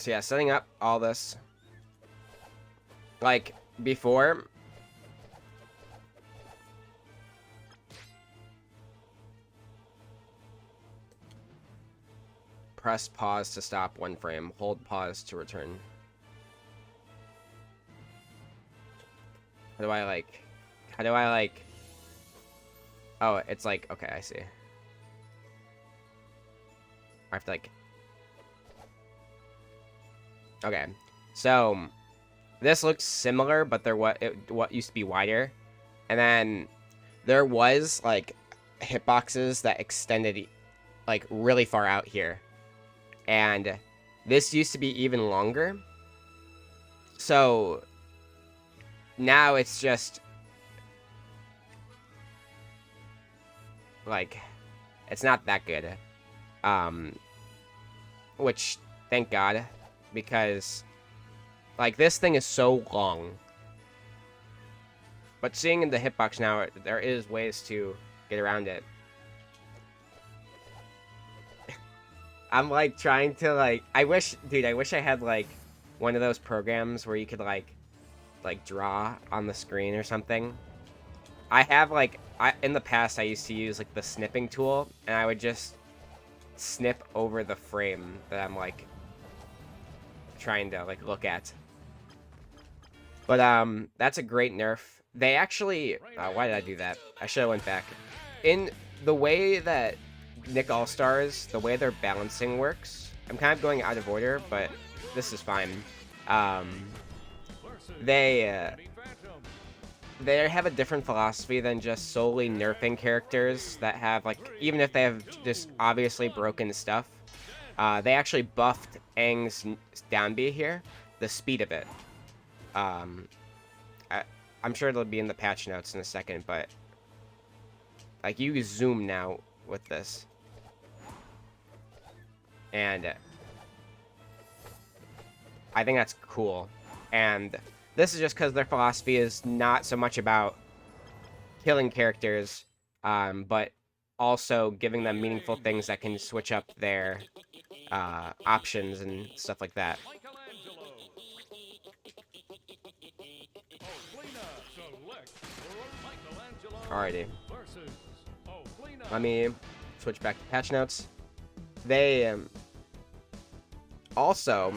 So yeah, setting up all this. Like, before... Press pause to stop one frame. Hold pause to return. How do I, like... How do I, like... Oh, it's like... Okay, I see. I have to, like... Okay. So... This looks similar, but what used to be wider. And then... There was, like... hitboxes that extended... like, really far out here. And... This used to be even longer. So... Now it's just... like... It's not that good. Which, thank God. Because... like, this thing is so long. But seeing in the hitbox now, there is ways to get around it. I'm, like, trying to, like... I wish I had, like, one of those programs where you could, like draw on the screen or something. I have, like... in the past, I used to use, like, the snipping tool, and I would just snip over the frame that I'm, like, trying to, like, look at. But, that's a great nerf. They actually... why did I do that? I should have went back. In the way that Nick All-Stars, the way their balancing works, I'm kind of going out of order, but this is fine. They have a different philosophy than just solely nerfing characters that have, like, even if they have just obviously broken stuff. They actually buffed Aang's down B here, the speed of it. I'm sure it'll be in the patch notes in a second, but like, you zoom now with this. And I think that's cool. And this is just because their philosophy is not so much about killing characters, but also giving them meaningful things that can switch up their options and stuff like that. Alrighty. Let me switch back to patch notes. They also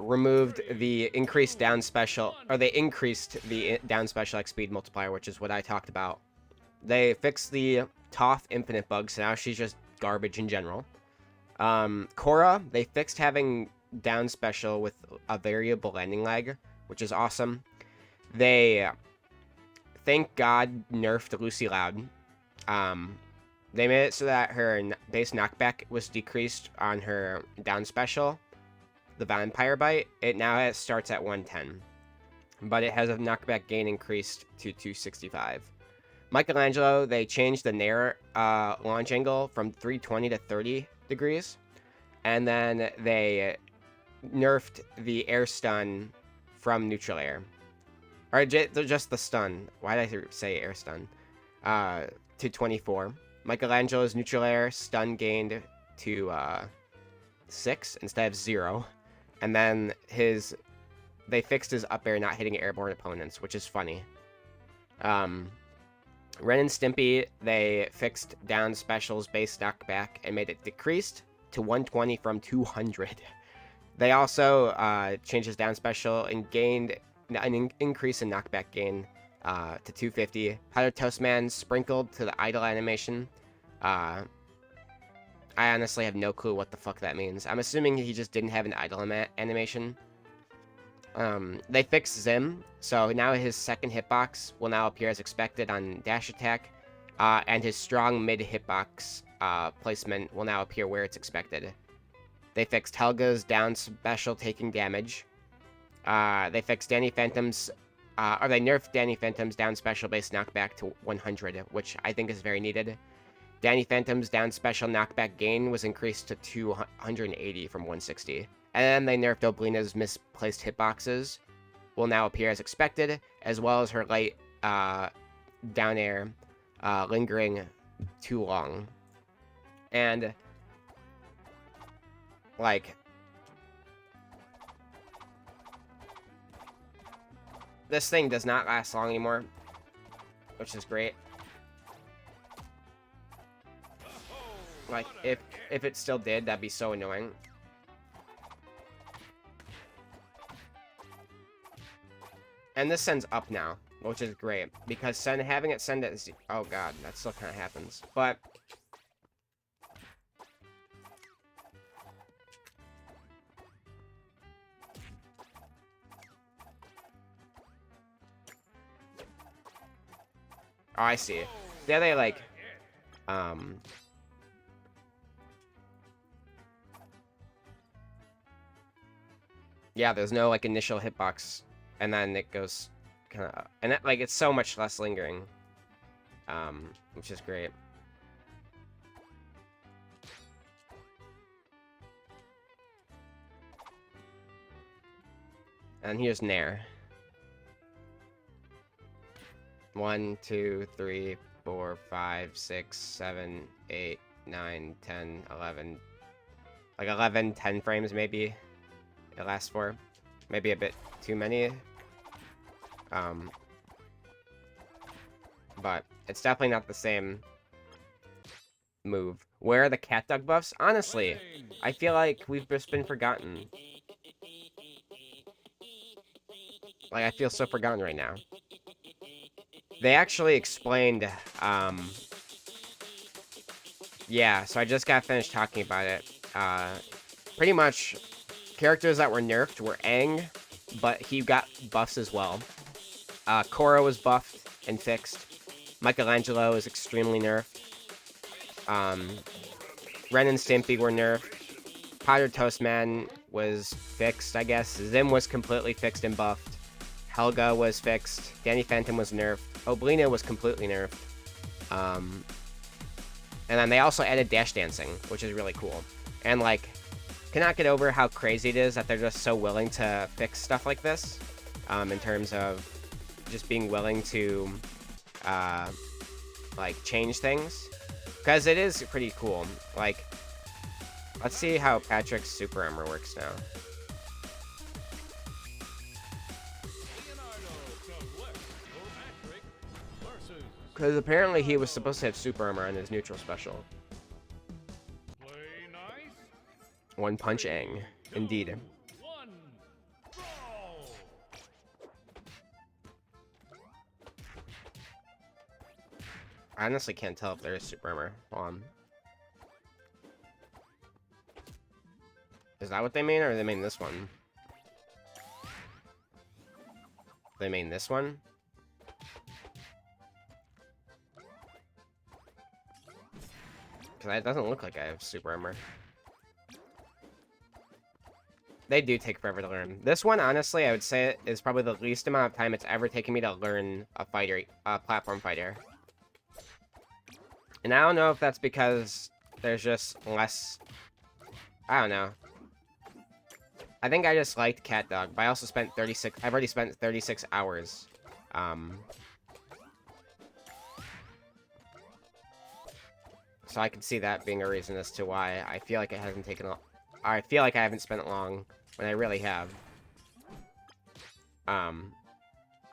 removed the increased down special, or they increased the down special X speed multiplier, which is what I talked about. They fixed the Toph infinite bug, so now she's just garbage in general. Korra, they fixed having down special with a variable landing lag, which is awesome. They, thank God, nerfed Lucy Loud. They made it so that her base knockback was decreased on her down special, the Vampire Bite. It now starts at 110, but it has a knockback gain increased to 265. Michelangelo, they changed the Nair launch angle from 320 to 30 degrees, and then they nerfed the air stun from neutral air. Or just the stun. Why did I say air stun? To 24. Michelangelo's neutral air stun gained to 6 instead of 0. And then they fixed his up air not hitting airborne opponents, which is funny. Ren and Stimpy, they fixed down specials base knockback and made it decreased to 120 from 200. They also changed his down special and gained an increase in knockback gain to 250. Powder Toast Man sprinkled to the idle animation. I honestly have no clue what the fuck that means. I'm assuming he just didn't have an idle animation. They fixed Zim, so now his second hitbox will now appear as expected on dash attack, and his strong mid hitbox placement will now appear where it's expected. They fixed Helga's down special taking damage. They fixed Danny Phantom's, or they nerfed Danny Phantom's down special base knockback to 100, which I think is very needed. Danny Phantom's down special knockback gain was increased to 280 from 160. And then they nerfed Oblina's misplaced hitboxes, will now appear as expected, as well as her light down air lingering too long. And, like, This thing does not last long anymore, which is great. Like, if it still did, that'd be so annoying. And this sends up now, which is great, because having it send at oh god, that still kind of happens. But oh, I see. There they like yeah, there's no like initial hitbox, and then it goes kind of, and that, like, it's so much less lingering, which is great. And here's Nair. 1, 2, 3, 4, 5, 6, 7, 8, 9, 10, 11. Like 11, 10 frames maybe it lasts for. Maybe a bit too many. But it's definitely not the same move. Where are the cat dog buffs? Honestly, I feel like we've just been forgotten. Like, I feel so forgotten right now. They actually explained, yeah, so I just got finished talking about it. Pretty much, characters that were nerfed were Aang, but he got buffs as well. Korra was buffed and fixed. Michelangelo is extremely nerfed. Ren and Stimpy were nerfed. Powdered Toast Man was fixed, I guess. Zim was completely fixed and buffed. Helga was fixed. Danny Phantom was nerfed. Oblina was completely nerfed. And then they also added dash dancing, which is really cool. And, like, cannot get over how crazy it is that they're just so willing to fix stuff like this. In terms of just being willing to, like, change things. Because it is pretty cool. Like, let's see how Patrick's super armor works now. Because apparently he was supposed to have super armor on his neutral special. One Punch Aang. Indeed. I honestly can't tell if there is super armor. Hold on. Is that what they mean, or they mean this one? They mean this one? Because it doesn't look like I have super armor. They do take forever to learn. This one, honestly, I would say is probably the least amount of time it's ever taken me to learn a fighter, a platform fighter. And I don't know if that's because there's just less... I don't know. I think I just liked Cat Dog, but I also spent 36... I've already spent 36 hours. So I can see that being a reason as to why I feel like it hasn't taken a... I feel like I haven't spent it long, when I really have. But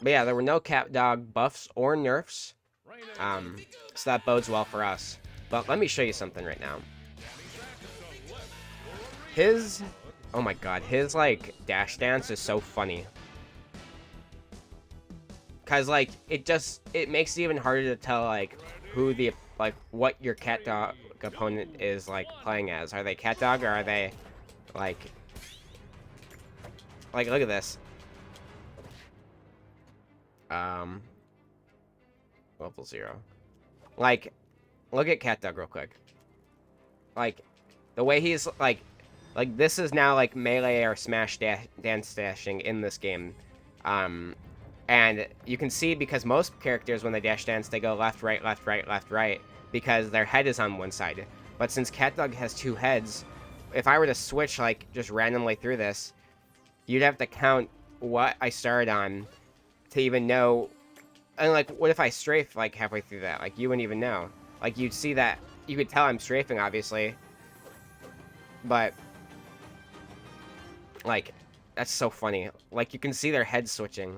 yeah, there were no Cat Dog buffs or nerfs. So that bodes well for us. But let me show you something right now. His... Oh my god, his, like, dash dance is so funny. Because, like, it makes it even harder to tell, like, who the... Like, what your Cat Dog opponent is, like, playing as. Are they Cat Dog, or are they, like... Like, look at this. Level 0. Like, look at Cat Dog real quick. Like, the way he's, like, this is now, like, melee or smash dance dashing in this game. And you can see, because most characters, when they dash dance, they go left, right, left, right, left, right, because their head is on one side. But since Cat Dog has two heads, if I were to switch, like, just randomly through this, you'd have to count what I started on to even know. And, like, what if I strafe, like, halfway through that? Like, you wouldn't even know. Like, you'd see that. You could tell I'm strafing, obviously. But, like, that's so funny. Like, you can see their heads switching.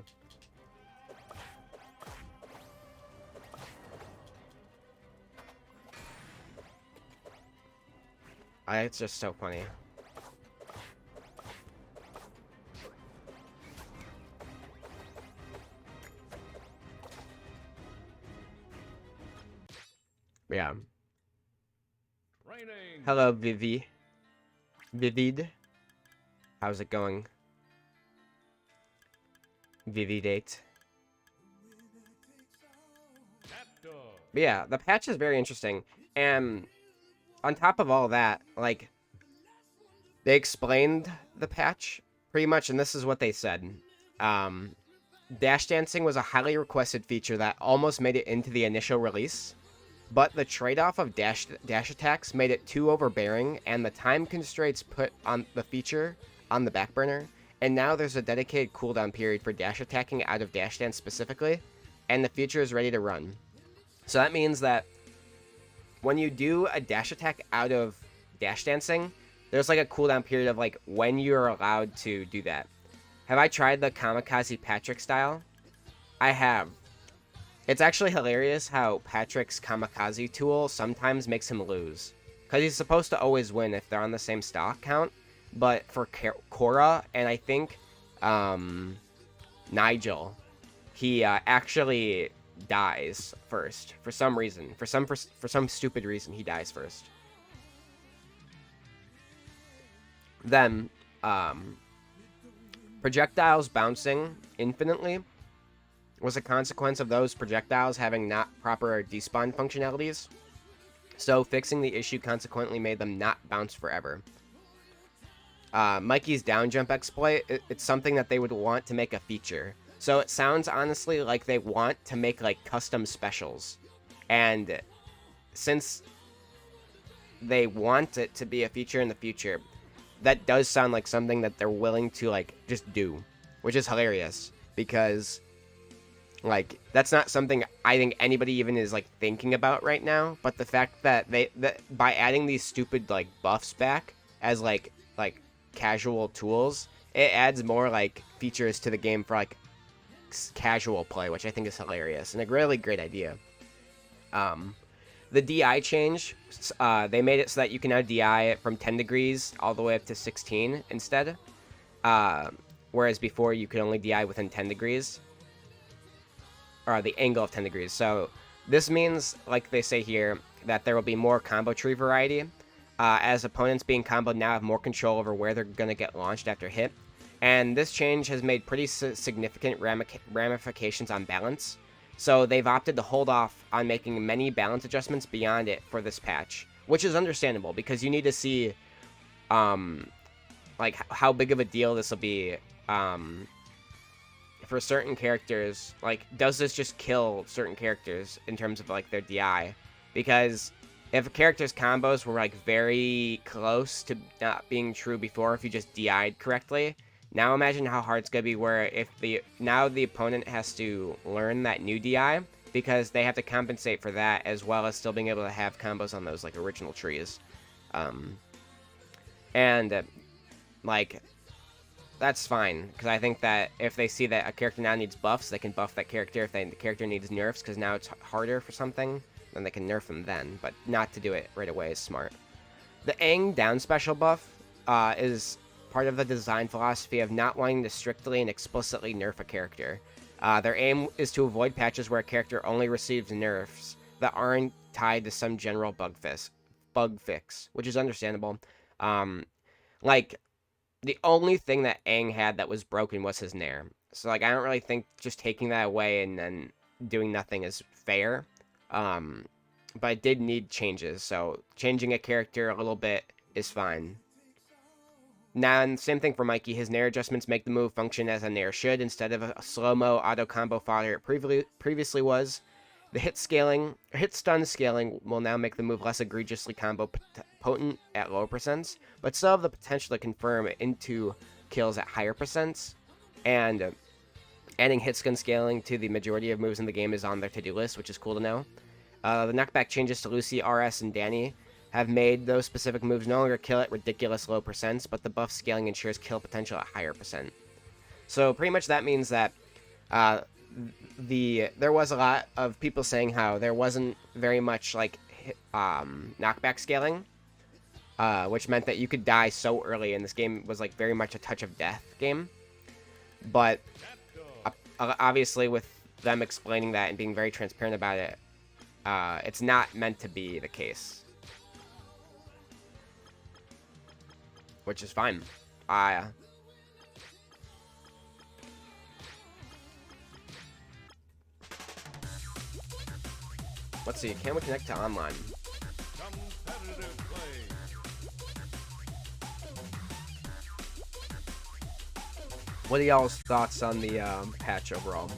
It's just so funny. Yeah. Hello, Vivi. Vivid. How's it going? Vividate. But yeah, the patch is very interesting. And on top of all that, like, they explained the patch pretty much, and this is what they said. Dash dancing was a highly requested feature that almost made it into the initial release, but the trade-off of dash attacks made it too overbearing, and the time constraints put on the feature on the back burner, and now there's a dedicated cooldown period for dash attacking out of dash dance specifically, and the feature is ready to run. So that means that when you do a dash attack out of dash dancing, there's like a cooldown period of like when you're allowed to do that. Have I tried the Kamikaze Patrick style? I have. It's actually hilarious how Patrick's Kamikaze tool sometimes makes him lose. Because he's supposed to always win if they're on the same stock count. But for Korra and I think Nigel, he actually dies first for some reason. For some stupid reason, he dies first. Then, projectiles bouncing infinitely was a consequence of those projectiles having not proper despawn functionalities. So fixing the issue consequently made them not bounce forever. Mikey's down jump exploit, it's something that they would want to make a feature. So it sounds honestly like they want to make like custom specials. And since they want it to be a feature in the future, that does sound like something that they're willing to like just do, which is hilarious because like that's not something I think anybody even is like thinking about right now. But the fact that by adding these stupid like buffs back as like casual tools, it adds more like features to the game for like casual play, which I think is hilarious and a really great idea. The DI change, they made it so that you can now DI from 10 degrees all the way up to 16 instead. Whereas before you could only DI within 10 degrees. Or the angle of 10 degrees. So this means, like they say here, that there will be more combo tree variety. As opponents being comboed now have more control over where they're going to get launched after hit. And this change has made pretty significant ramifications on balance. So they've opted to hold off on making many balance adjustments beyond it for this patch, which is understandable because you need to see like how big of a deal this will be for certain characters. Like, does this just kill certain characters in terms of like their DI? Because if a character's combos were like very close to not being true before, if you just DI'd correctly, now imagine how hard it's going to be where if the opponent has to learn that new DI because they have to compensate for that as well as still being able to have combos on those like original trees. Like that's fine because I think that if they see that a character now needs buffs, they can buff that character. If the character needs nerfs because now it's harder for something, then they can nerf them then, but not to do it right away is smart. The Aang down special buff is part of the design philosophy of not wanting to strictly and explicitly nerf a character. Their aim is to avoid patches where a character only receives nerfs that aren't tied to some general bug fix, which is understandable. Like, the only thing that Aang had that was broken was his Nair. So, like, I don't really think just taking that away and then doing nothing is fair. But it did need changes, so changing a character a little bit is fine. Now, and same thing for Mikey. His Nair adjustments make the move function as a Nair should, instead of a slow-mo auto-combo fodder it previously was. The hit stun scaling will now make the move less egregiously combo potent at lower percents, but still have the potential to confirm into kills at higher percents. And adding hit stun scaling to the majority of moves in the game is on their to-do list, which is cool to know. The knockback changes to Lucy, RS, and Danny have made those specific moves no longer kill at ridiculous low percents, but the buff scaling ensures kill potential at higher percent. So pretty much that means that there was a lot of people saying how there wasn't very much like knockback scaling which meant that you could die so early, and this game was like very much a touch of death game. But obviously, with them explaining that and being very transparent about it, it's not meant to be the case, which is fine. Let's see. Can we connect to online? What are y'all's thoughts on the patch overall?